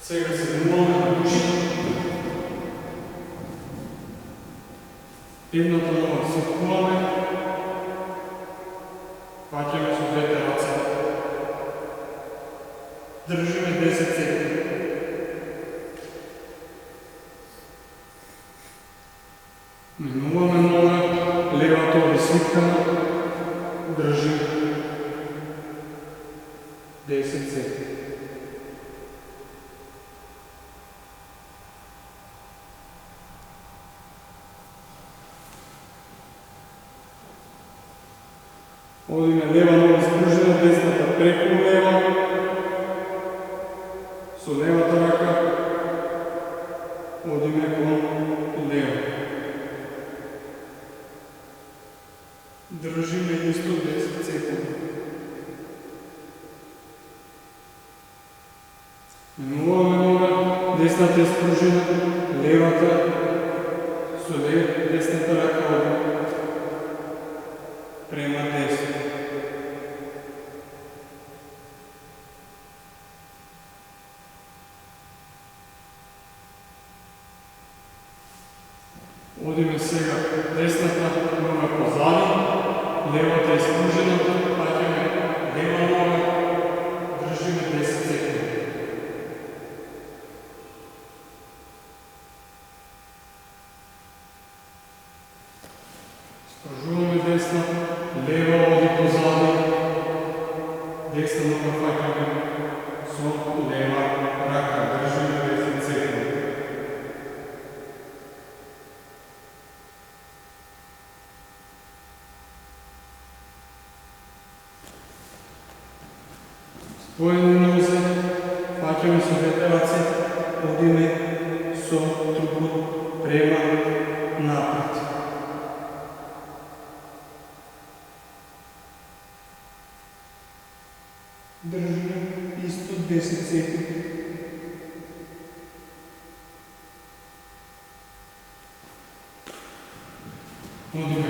Сега се внимаваме на души. Едната нога сипуваме. Паќаме со двете раце. Држиме 10 секунди. Минуваме нога, левата обесвиткана. Држиме 10 секунди. Одиме лева нога спружена, десната преку лева, со левата рака одиме кон лева. Држиме исто 10 секунди. Минуваме нога, десната е спружена, левата со десната рака одиме према десно. Одиме сега десната нога позади, левата е спружена, паќаме лева нога, држиме 10 секунди. Спружуваме десна, лева оди позади, десна нога паќаме со лева рака, држиме 10 секунди. Споени нозе, паќаме со двете раце, одиме со трупот према напред. Држиме исто 10 секунди. Одиме